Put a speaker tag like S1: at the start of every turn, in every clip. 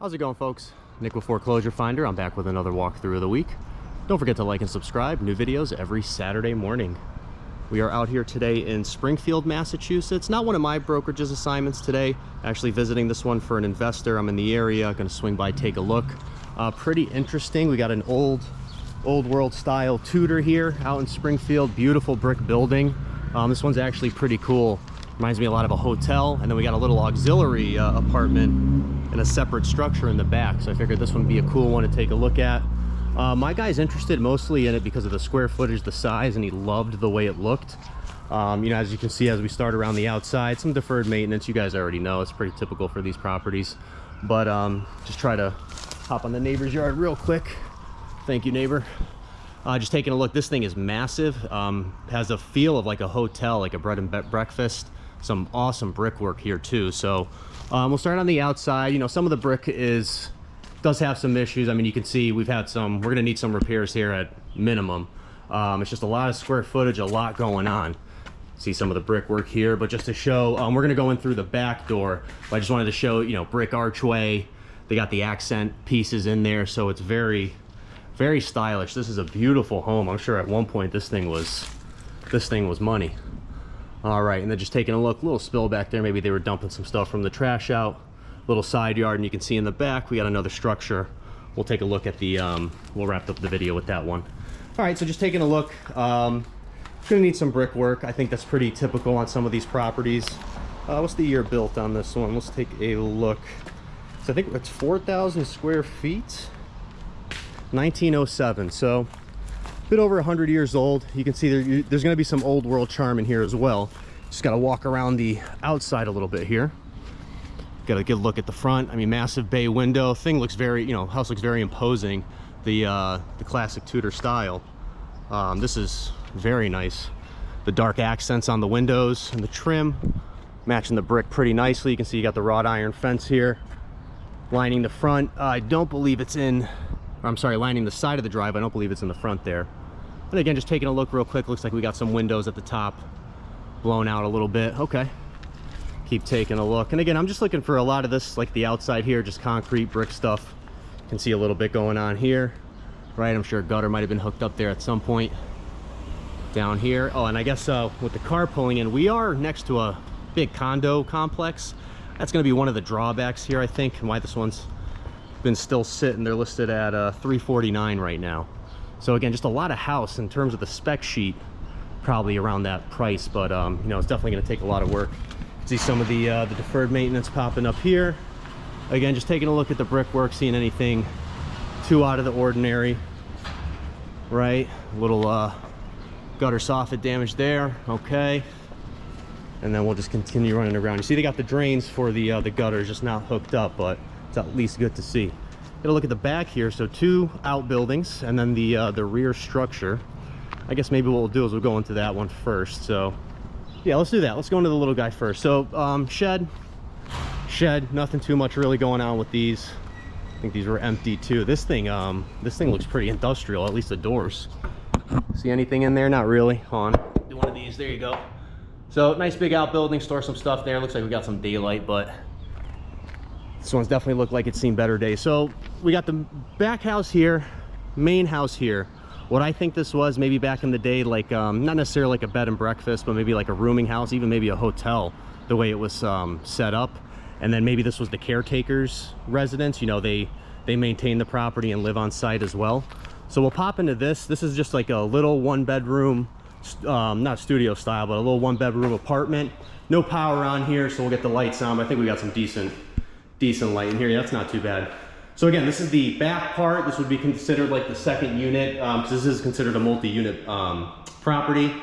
S1: How's it going, folks? Nick with Foreclosure Finder. I'm back with another walkthrough of the week. Don't forget to like and subscribe. New videos every Saturday morning. We are out here today in Springfield, Massachusetts. Not one of my brokerage's assignments today. Actually visiting this one for an investor. I'm in the area. Going to swing by, take a look. Pretty interesting. We got an old world style Tudor here out in Springfield. Beautiful brick building. This one's actually pretty cool. Reminds me a lot of a hotel. And then we got a little auxiliary apartment in a separate structure in the back. So I figured this one would be a cool one to take a look at. My guy's interested mostly in it because of the square footage, the size, and he loved the way it looked. You know, as you can see, as we start around the outside, some deferred maintenance, you guys already know, it's pretty typical for these properties. But just try to hop on the neighbor's yard real quick. Thank you, neighbor. Just taking a look, this thing is massive. Has a feel of like a hotel, like a bread and breakfast. Some awesome brickwork here too. So we'll start on the outside. You know, some of the brick does have some issues. I mean, you can see we're gonna need some repairs here at minimum. It's just a lot of square footage, a lot going on. See some of the brickwork here, but just to show, we're gonna go in through the back door. But I just wanted to show, you know, brick archway. They got the accent pieces in there, so it's very, very stylish. This is a beautiful home. I'm sure at one point this thing was money. All right, and then just taking a look, little spill back there. Maybe they were dumping some stuff from the trash out. Little side yard, and you can see in the back we got another structure. We'll take a look at the we'll wrap up the video with that one. All right, so just taking a look, gonna need some brickwork. I think that's pretty typical on some of these properties. What's the year built on this one? Let's take a look. So I think it's 4,000 square feet, 1907. So a bit over 100 years old. You can see there's going to be some old world charm in here as well. Just got to walk around the outside a little bit here. Got a good look at the front. I mean, massive bay window. Thing looks very, you know, house looks very imposing. The classic Tudor style. This is very nice. The dark accents on the windows and the trim matching the brick pretty nicely. You can see you got the wrought iron fence here lining the front. I don't believe it's in, or I'm sorry, lining the side of the drive. I don't believe it's in the front there. And again, just taking a look real quick, looks like we got some windows at the top blown out a little bit. Okay, keep taking a look. And again, I'm just looking for a lot of this, like the outside here, just concrete brick stuff. You can see a little bit going on here, right? I'm sure a gutter might have been hooked up there at some point down here. Oh, and I guess with the car pulling in, we are next to a big condo complex. That's going to be one of the drawbacks here, I think, and why this one's been still sitting. They're listed at $349 right now. So again, just a lot of house in terms of the spec sheet, probably around that price, but you know, it's definitely going to take a lot of work. See some of the deferred maintenance popping up here. Again, just taking a look at the brickwork, seeing anything too out of the ordinary, right? A little gutter soffit damage there. Okay, and then we'll just continue running around. You see they got the drains for the gutters just not hooked up, but it's at least good to see. Get a look at the back here. So two outbuildings and then the rear structure. I guess maybe what we'll do is we'll go into that one first. So yeah, let's do that. Let's go into the little guy first. So shed, nothing too much really going on with these. I think these were empty too. This thing looks pretty industrial, at least the doors. See anything in there? Not really. Hold on, do one of these. There you go. So nice big outbuilding, store some stuff there. Looks like we got some daylight, but this one's definitely looked like it's seen better days. So we got the back house here, main house here. What I think this was maybe back in the day, like not necessarily like a bed and breakfast, but maybe like a rooming house, even maybe a hotel, the way it was set up. And then maybe this was the caretaker's residence. You know, they maintain the property and live on site as well. So we'll pop into this. This is just like a little one bedroom, not studio style, but a little one bedroom apartment. No power on here, so we'll get the lights on. But I think we got some decent light in here. Yeah, that's not too bad. So again, this is the back part. This would be considered like the second unit, because this is considered a multi-unit property.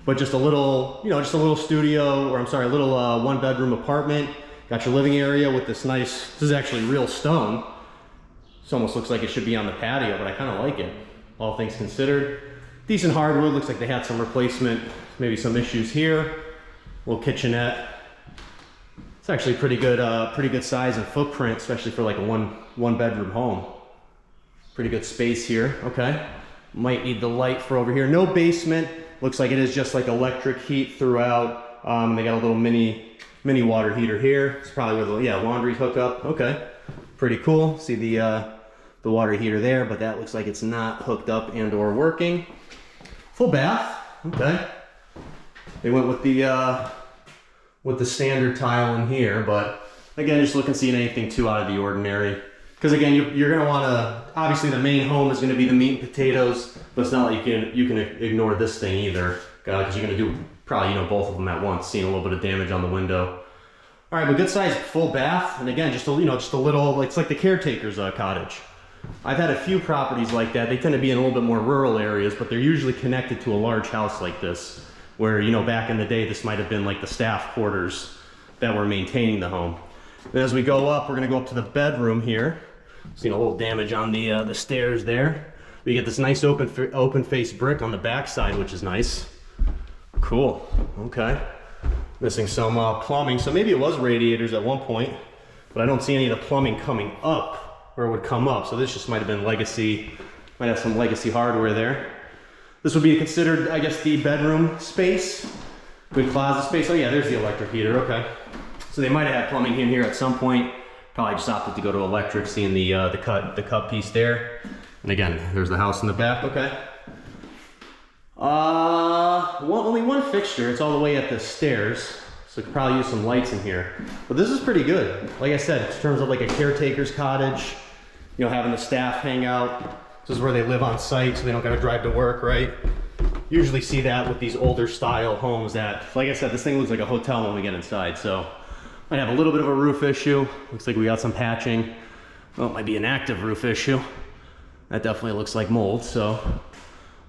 S1: But just a little, you know, just a little studio, or I'm sorry, a little one bedroom apartment. Got your living area with this nice, this is actually real stone. This almost looks like it should be on the patio, but I kind of like it, all things considered. Decent hardwood, looks like they had some replacement, maybe some issues here. Little kitchenette. It's actually pretty good size and footprint, especially for like a one bedroom home. Pretty good space here. Okay, might need the light for over here. No basement. Looks like it is just like electric heat throughout. They got a little mini water heater here. It's probably with a laundry hookup. Okay, Pretty cool. See the water heater there, but that looks like it's not hooked up and or working. Full bath. Okay. They went with the standard tile in here, but again, just looking see anything too out of the ordinary. Because again, you're going to want to, obviously the main home is going to be the meat and potatoes, but it's not like you can ignore this thing either, because you're going to do probably, you know, both of them at once, seeing a little bit of damage on the window. All right, but good sized full bath, and again, just a little, it's like the caretaker's cottage. I've had a few properties like that. They tend to be in a little bit more rural areas, but they're usually connected to a large house like this, where, you know, back in the day, this might have been like the staff quarters that were maintaining the home. And as we go up, we're gonna go up to the bedroom here. Seeing a little damage on the stairs there. We get this nice open face brick on the back side, which is nice. Cool, okay. Missing some plumbing, so maybe it was radiators at one point, but I don't see any of the plumbing coming up where it would come up. So this just might have been legacy, might have some legacy hardware there. This would be considered, I guess, the bedroom space. Good closet space. Oh yeah, there's the electric heater, okay. So they might have had plumbing in here at some point. Probably just opted to go to electric, seeing the cut piece there. And again, there's the house in the back, okay. Only one fixture, it's all the way at the stairs. So could probably use some lights in here. But this is pretty good. Like I said, in terms of like a caretaker's cottage, you know, having the staff hang out. This is where they live on site, so they don't gotta drive to work, right? Usually see that with these older style homes that, like I said, this thing looks like a hotel when we get inside, so. Might have a little bit of a roof issue. Looks like we got some patching. Well, it might be an active roof issue. That definitely looks like mold, so.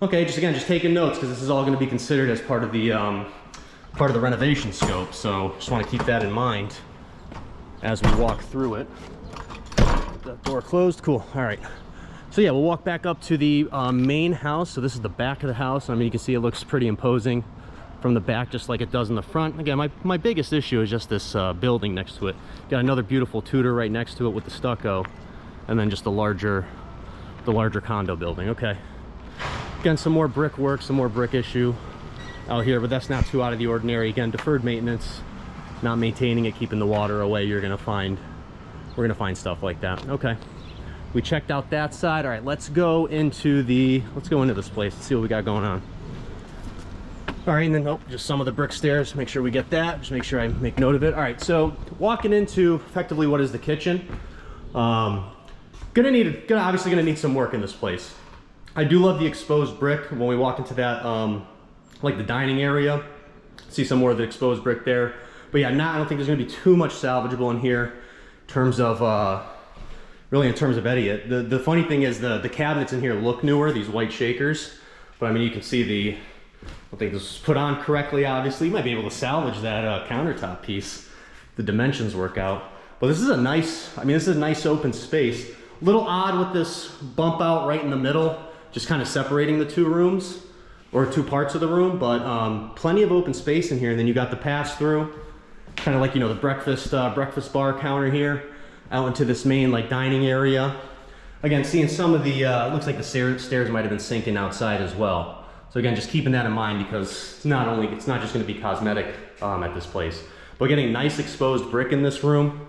S1: Okay, just taking notes, because this is all gonna be considered as part of the renovation scope, so just wanna keep that in mind as we walk through it. Get that door closed, cool, all right. So yeah, we'll walk back up to the main house. So this is the back of the house. I mean, you can see it looks pretty imposing from the back, just like it does in the front. Again, my biggest issue is just this building next to it. Got another beautiful Tudor right next to it with the stucco, and then just the larger condo building. Okay. Again, some more brickwork, some more brick issue out here, but that's not too out of the ordinary. Again, deferred maintenance, not maintaining it, keeping the water away. We're gonna find stuff like that. Okay. We checked out that side. All right, let's go into this place and see what we got going on. All right, and then just some of the brick stairs. Make sure we get that. Just make sure I make note of it. All right, so walking into effectively what is the kitchen. Obviously gonna need some work in this place. I do love the exposed brick. When we walk into that, like the dining area, see some more of the exposed brick there. But yeah, I don't think there's gonna be too much salvageable in here in terms of really in terms of etiquette. The funny thing is the cabinets in here look newer, these white shakers, but I mean, you can see I don't think this was put on correctly, obviously. You might be able to salvage that countertop piece. The dimensions work out. But this is a nice open space. A little odd with this bump out right in the middle, just kind of separating the two rooms, or two parts of the room, but plenty of open space in here. And then you got the pass through, kind of like, you know, the breakfast bar counter here, out into this main like dining area. Again, seeing some of the, looks like the stairs might have been sinking outside as well. So again, just keeping that in mind, because it's not just gonna be cosmetic at this place. But getting nice exposed brick in this room.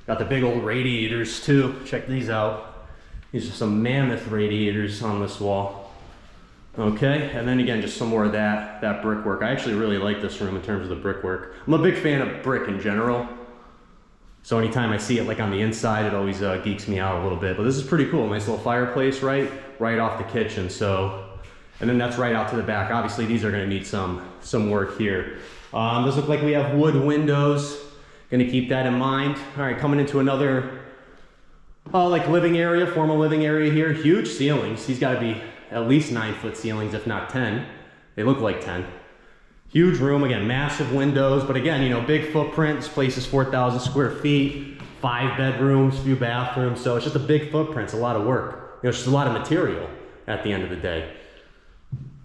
S1: Got the big old radiators too. Check these out. These are some mammoth radiators on this wall. Okay, and then again, just some more of that brickwork. I actually really like this room in terms of the brickwork. I'm a big fan of brick in general. So anytime I see it like on the inside, it always geeks me out a little bit. But this is pretty cool. Nice little fireplace right off the kitchen. So. And then that's right out to the back. Obviously, these are gonna need some work here. Those look like we have wood windows. Gonna keep that in mind. All right, coming into another like living area, formal living area here. Huge ceilings. These gotta be at least 9-foot ceilings, if not 10. They look like 10. Huge room, again, massive windows, but again, you know, big footprint. This place is 4,000 square feet, 5 bedrooms, few bathrooms. So it's just a big footprint. It's a lot of work. You know, it's just a lot of material at the end of the day.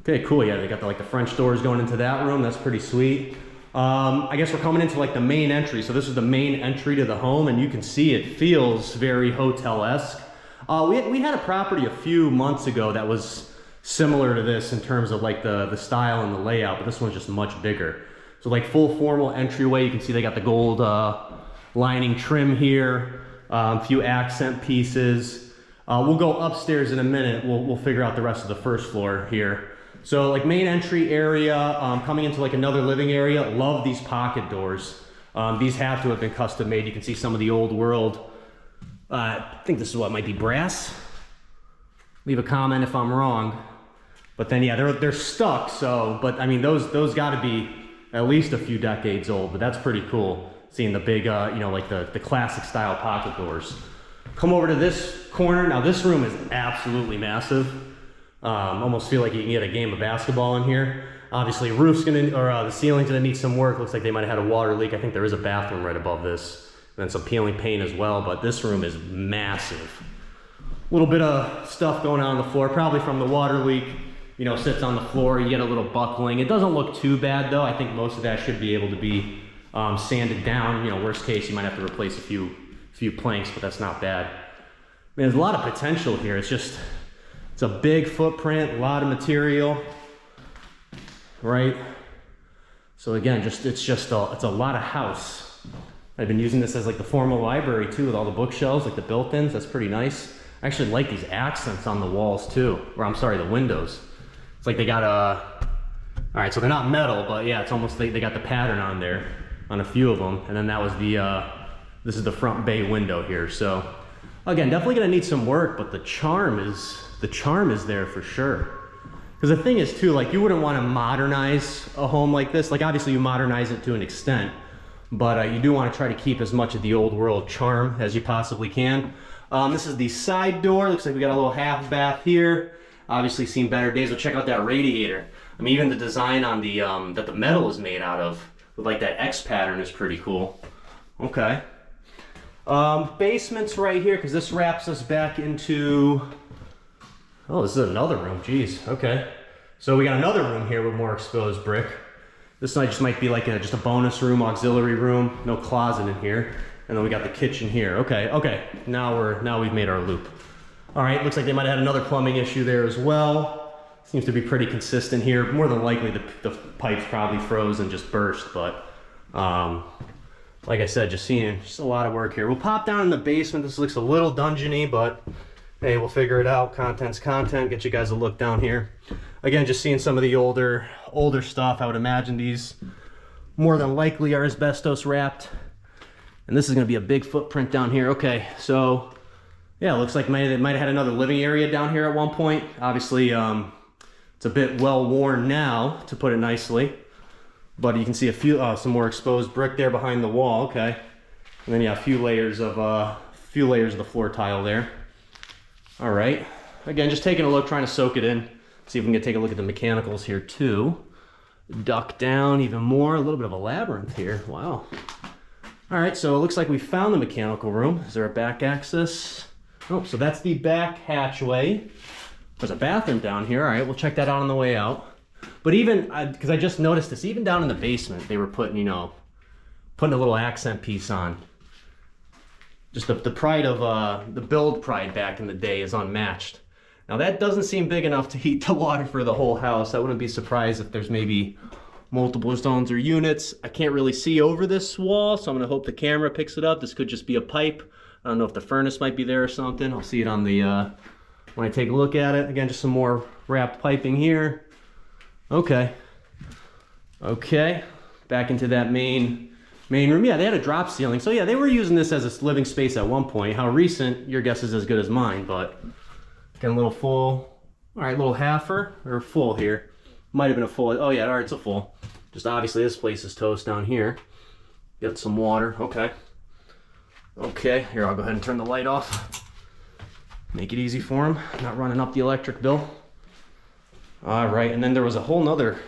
S1: Okay, cool. Yeah, they got the French doors going into that room. That's pretty sweet. I guess we're coming into like the main entry. So this is the main entry to the home, and you can see it feels very hotel-esque. We had a property a few months ago that was similar to this in terms of like the style and the layout, but this one's just much bigger. So like full formal entryway. You can see they got the gold lining trim here. A few accent pieces. We'll go upstairs in a minute. We'll figure out the rest of the first floor here. So like main entry area, coming into like another living area. Love these pocket doors. These have to have been custom made. You can see some of the old world. I think this is what might be brass. Leave a comment if I'm wrong. But then yeah, they're stuck. So, but I mean those got to be at least a few decades old. But that's pretty cool. Seeing the big, you know, like the classic style pocket doors. Come over to this corner. Now this room is absolutely massive. Almost feel like you can get a game of basketball in here. Obviously roof's gonna, or the ceiling's gonna need some work. Looks like they might have had a water leak. I think there is a bathroom right above this. And then some peeling paint as well, but this room is massive. A little bit of stuff going on the floor, probably from the water leak. You know, sits on the floor, you get a little buckling. It doesn't look too bad though. I think most of that should be able to be sanded down. You know, worst case, you might have to replace a few planks, but that's not bad. I mean, there's a lot of potential here. It's a big footprint, a lot of material, right? So again, it's a lot of house. I've been using this as like the formal library too, with all the bookshelves, like the built-ins. That's pretty nice. I actually like these accents on the walls too, or I'm sorry, the windows. It's like they got all right, so they're not metal, but yeah, it's almost like they got the pattern on there on a few of them. And then that was this is the front bay window here. So again, definitely gonna need some work, but the charm is there for sure. Because the thing is too, like you wouldn't want to modernize a home like this. Like obviously you modernize it to an extent, but you do want to try to keep as much of the old world charm as you possibly can. This is the side door. Looks like we got a little half bath here. Obviously seen better days. But check out that radiator. I mean, even the design on the that the metal is made out of, with like that X pattern, is pretty cool. Okay. Basement's right here, because this wraps us back into, oh, this is another room. Jeez. Okay. So we got another room here with more exposed brick. This just might be like just a bonus room, auxiliary room. No closet in here. And then we got the kitchen here. Okay. Now we've made our loop. All right, looks like they might have had another plumbing issue there as well. Seems to be pretty consistent here. More than likely the pipes probably froze and just burst, but like I said, just a lot of work here. We'll pop down in the basement. This looks a little dungeony, but hey, we'll figure it out. Content's content. Get you guys a look down here. Again, just seeing some of the older stuff. I would imagine these more than likely are asbestos wrapped. And this is going to be a big footprint down here. Okay, so yeah, it looks like it might have had another living area down here at one point. Obviously, it's a bit well worn now, to put it nicely. But you can see some more exposed brick there behind the wall. Okay, and then yeah, a few layers of the floor tile there. All right, again, just taking a look, trying to soak it in. See if we can take a look at the mechanicals here too. Duck down even more. A little bit of a labyrinth here. Wow. All right, so it looks like we found the mechanical room. Is there a back access? Oh, so that's the back hatchway. There's a bathroom down here. All right, we'll check that out on the way out. But even, because I just noticed this, even down in the basement, they were putting a little accent piece on. Just the pride of, the build pride back in the day is unmatched. Now that doesn't seem big enough to heat the water for the whole house. I wouldn't be surprised if there's maybe multiple zones or units. I can't really see over this wall, so I'm gonna hope the camera picks it up. This could just be a pipe. I don't know if the furnace might be there or something. I'll see it on the, when I take a look at it. Again, just some more wrapped piping here. Okay. Back into that main room. Yeah, they had a drop ceiling. So yeah, they were using this as a living space at one point. How recent, your guess is as good as mine, but getting a little full. All right, little halfer, or full here. Might have been a full. Oh yeah, all right, it's a full. Just obviously this place is toast down here. Got some water. Okay, here, I'll go ahead and turn the light off. Make it easy for him, not running up the electric bill. All right, and then there was a whole nother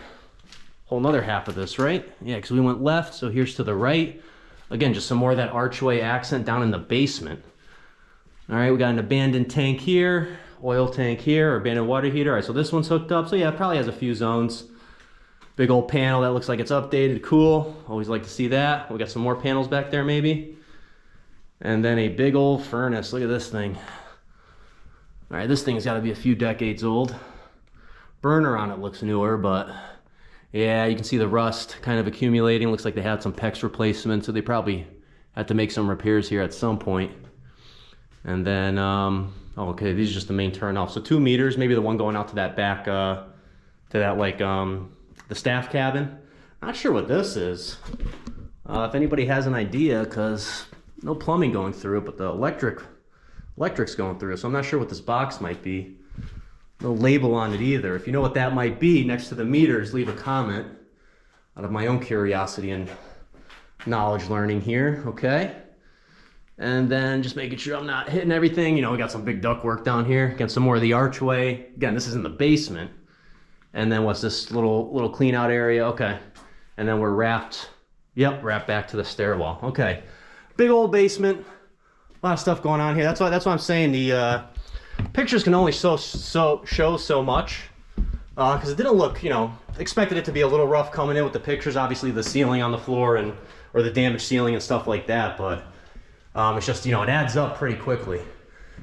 S1: half of this, right? Yeah, because we went left, so here's to the right. Again, just some more of that archway accent down in the basement. All right, we got an abandoned tank here, oil tank here, or abandoned water heater. All right, so this one's hooked up. So yeah, it probably has a few zones. Big old panel that looks like it's updated. Cool. Always like to see that. We got some more panels back there maybe. And then a big old furnace. Look at this thing. All right, this thing's got to be a few decades old. Burner on it looks newer, but yeah, you can see the rust kind of accumulating. Looks like they had some PEX replacement, so they probably had to make some repairs here at some point. And then, oh, okay, these are just the main turn off. So 2 meters, maybe the one going out to that back, to that like the staff cabin. Not sure what this is. If anybody has an idea, because no plumbing going through it, but the electric's going through it. So I'm not sure what this box might be. No label on it either. If you know what that might be next to the meters, leave a comment out of my own curiosity and knowledge learning here, okay? And then just making sure I'm not hitting everything. You know, we got some big ductwork down here. Again, some more of the archway. Again, this is in the basement. And then what's this little clean out area? Okay. And then we're wrapped back to the stairwell. Okay. Big old basement. A lot of stuff going on here. That's why I'm saying the pictures can only show so much. Because it didn't look, you know, expected it to be a little rough coming in with the pictures. Obviously the ceiling on the floor or the damaged ceiling and stuff like that. But it's just, you know, it adds up pretty quickly.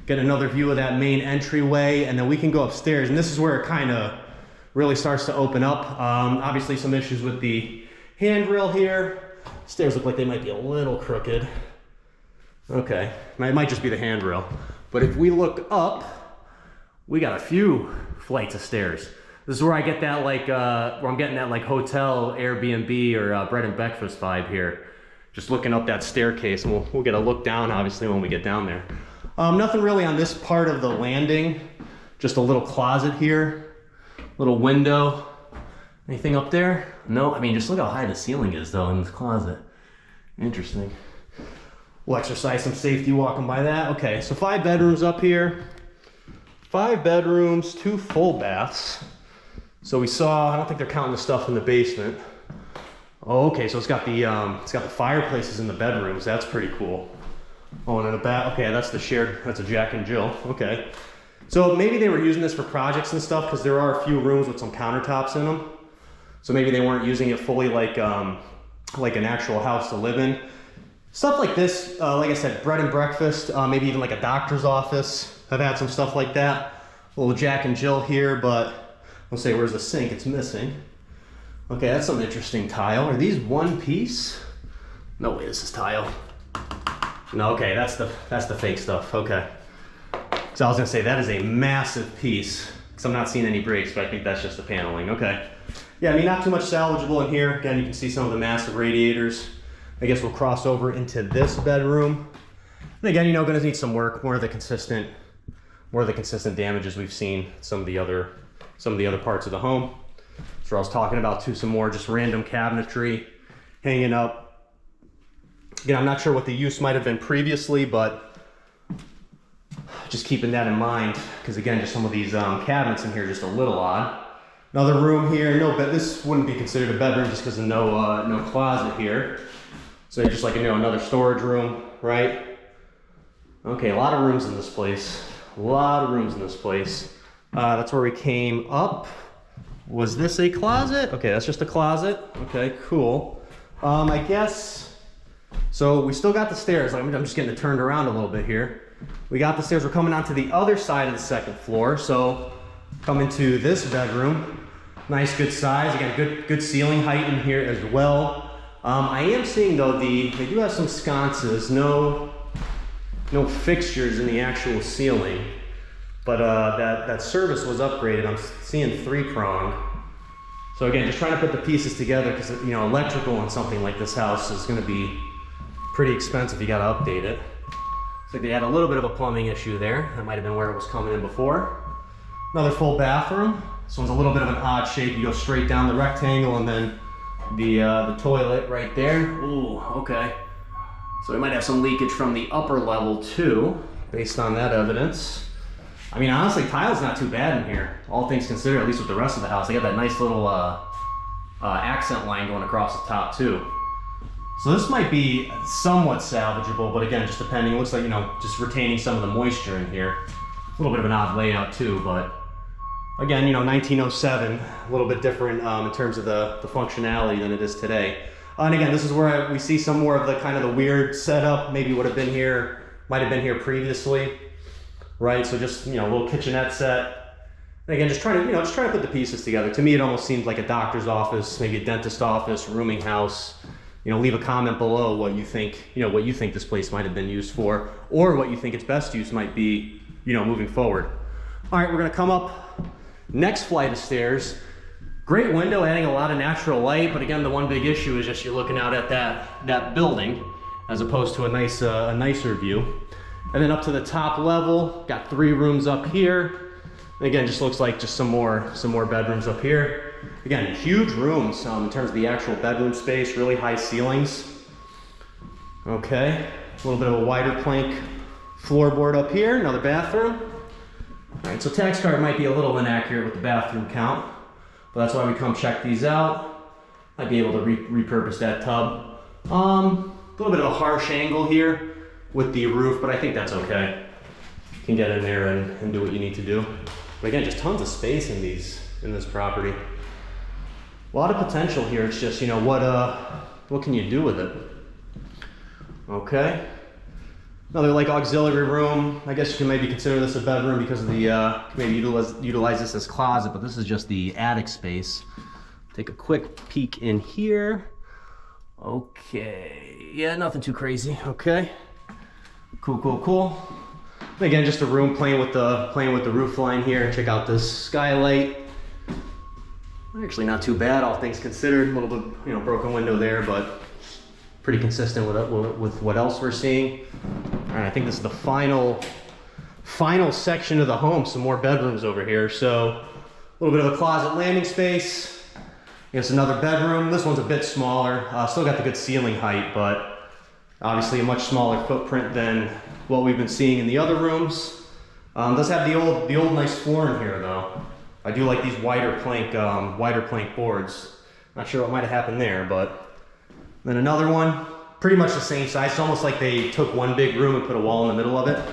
S1: Get another view of that main entryway, and then we can go upstairs. And this is where it kind of really starts to open up. Obviously some issues with the handrail here. Stairs look like they might be a little crooked. Okay, it might just be the handrail. But if we look up, we got a few flights of stairs. This is where I get that like, where I'm getting that like hotel, Airbnb, or bread and breakfast vibe here. Just looking up that staircase, and we'll get a look down obviously when we get down there. Nothing really on this part of the landing. Just a little closet here, little window. Anything up there? No, I mean, just look how high the ceiling is though in this closet. Interesting. We'll exercise some safety walking by that. Okay, so 5 bedrooms up here. 5 bedrooms, 2 full baths. So we saw, I don't think they're counting the stuff in the basement. Oh, okay, so it's got the fireplaces in the bedrooms. That's pretty cool. Oh, and in the back, okay, that's a Jack and Jill. Okay. So maybe they were using this for projects and stuff, because there are a few rooms with some countertops in them. So maybe they weren't using it fully like an actual house to live in. Stuff like this, like I said, bread and breakfast, maybe even like a doctor's office. I've had some stuff like that. A little Jack and Jill here, but I'll say, where's the sink? It's missing. Okay, that's some interesting tile. Are these one piece? No way, this is tile. No, okay, that's the fake stuff. Okay. So I was gonna say that is a massive piece, because I'm not seeing any breaks, but I think that's just the paneling. Okay. Yeah, I mean, not too much salvageable in here. Again, you can see some of the massive radiators. I guess we'll cross over into this bedroom. And again, you know, gonna need some work, more of the consistent damages we've seen some of the other parts of the home. So I was talking about too, some more just random cabinetry hanging up. Again, I'm not sure what the use might have been previously, but just keeping that in mind, because again, just some of these cabinets in here are just a little odd. Another room here, no bed. This wouldn't be considered a bedroom just because of no closet here. So just like, you know, another storage room, right? Okay, a lot of rooms in this place. A lot of rooms in this place. That's where we came up. Was this a closet? Okay, that's just a closet. Okay, cool. I guess, so we still got the stairs. I'm just getting it turned around a little bit here. We got the stairs. We're coming onto the other side of the second floor. So coming to this bedroom. Nice, good size. Again, good ceiling height in here as well. I am seeing though, they do have some sconces. No fixtures in the actual ceiling. But that service was upgraded. I'm seeing 3-prong. So again, just trying to put the pieces together, because you know, electrical on something like this house is going to be pretty expensive. You got to update it. So they had a little bit of a plumbing issue there. That might have been where it was coming in before. Another full bathroom. This one's a little bit of an odd shape. You go straight down the rectangle, and then the toilet right there. Ooh, okay. So we might have some leakage from the upper level too, based on that evidence. I mean, honestly, tile's not too bad in here, all things considered, at least with the rest of the house. They got that nice little accent line going across the top too. So this might be somewhat salvageable, but again, just depending. It looks like, you know, just retaining some of the moisture in here. A little bit of an odd layout too, but again, you know, 1907, a little bit different in terms of the functionality than it is today. And again, this is where we see some more of the kind of the weird setup. Maybe would have been here, might have been here previously. Right, so just, you know, a little kitchenette set. And again, just trying to put the pieces together. To me, it almost seemed like a doctor's office, maybe a dentist office, rooming house, you know, leave a comment below what you think, you know, what you think this place might have been used for, or what you think its best use might be, you know, moving forward. All right, we're gonna come up next flight of stairs. Great window, adding a lot of natural light, but again, the one big issue is just you're looking out at that building as opposed to a nicer view. And then up to the top level, got 3 rooms up here. And again, just looks like just some more bedrooms up here. Again, huge rooms in terms of the actual bedroom space, really high ceilings. Okay, a little bit of a wider plank floorboard up here, another bathroom. All right, so tax card might be a little inaccurate with the bathroom count, but that's why we come check these out. Might be able to repurpose that tub. A little bit of a harsh angle here with the roof, but I think that's okay. You can get in there and do what you need to do. But again, just tons of space in this property. A lot of potential here. It's just, you know, what can you do with it? Okay. Another like auxiliary room. I guess you can maybe consider this a bedroom because of the, maybe utilize this as closet, but this is just the attic space. Take a quick peek in here. Okay, yeah, nothing too crazy. Okay, cool. Again, just a room playing with the roof line here. Check out this skylight. Actually, not too bad, all things considered. A little bit, you know, broken window there, but pretty consistent with what else we're seeing. All right, I think this is the final section of the home. Some more bedrooms over here. So a little bit of a closet landing space. I guess another bedroom. This one's a bit smaller. Still got the good ceiling height, but obviously a much smaller footprint than what we've been seeing in the other rooms. Does have the old nice floor in here though. I do like these wider plank boards. Not sure what might have happened there, but then another one, pretty much the same size. It's almost like they took one big room and put a wall in the middle of it.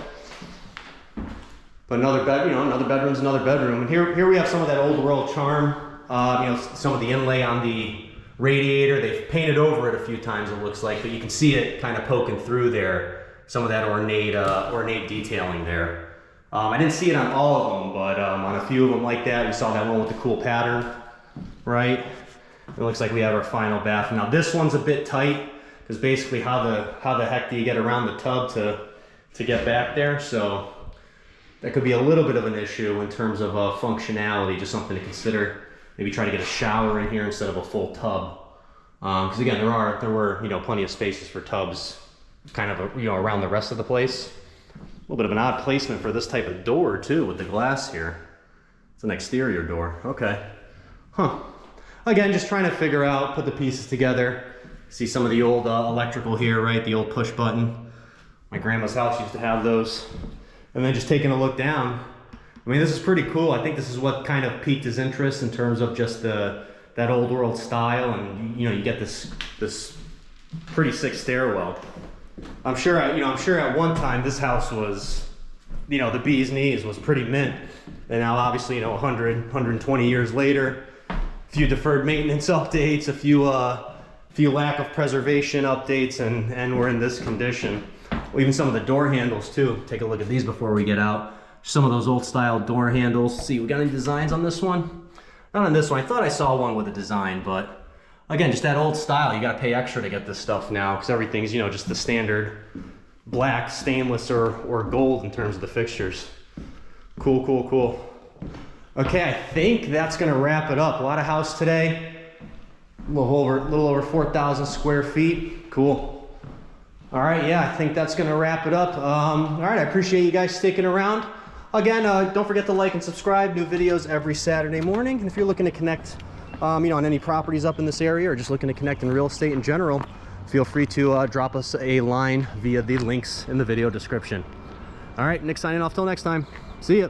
S1: But another bed, you know, another bedroom's another bedroom. And here we have some of that old world charm. You know, some of the inlay on the radiator, they've painted over it a few times, it looks like, but you can see it kind of poking through there. Some of that ornate detailing there. I didn't see it on all of them, but on a few of them like that, we saw that one with the cool pattern, right? It looks like we have our final bath. Now this one's a bit tight, because basically how the heck do you get around the tub to get back there? So that could be a little bit of an issue in terms of functionality, just something to consider. Maybe try to get a shower in here instead of a full tub. Because again, there were, you know, plenty of spaces for tubs kind of, you know, around the rest of the place. A little bit of an odd placement for this type of door too, with the glass here. It's an exterior door, okay. Huh. Again, just trying to figure out, put the pieces together. See some of the old electrical here, right? The old push button. My grandma's house used to have those. And then just taking a look down. I mean, this is pretty cool. I think this is what kind of piqued his interest in terms of just that old world style, and you know, you get this pretty sick stairwell. I'm sure at one time this house was, you know, the bee's knees, was pretty mint. And now obviously, you know, 120 years later, a few deferred maintenance updates, a few lack of preservation updates, and we're in this condition. Well, even some of the door handles too. Take a look at these before we get out. Some of those old style door handles. See, we got any designs on this one? Not on this one. I thought I saw one with a design, but again, just that old style. You got to pay extra to get this stuff now, because everything's, you know, just the standard black, stainless, or gold in terms of the fixtures. Cool. Okay, I think that's gonna wrap it up. A lot of house today. A little over 4,000 square feet. Cool. All right, yeah, I think that's gonna wrap it up. All right, I appreciate you guys sticking around. Again, don't forget to like and subscribe. New videos every Saturday morning. And if you're looking to connect, you know, on any properties up in this area, or just looking to connect in real estate in general, feel free to drop us a line via the links in the video description. All right, Nick signing off till next time. See ya.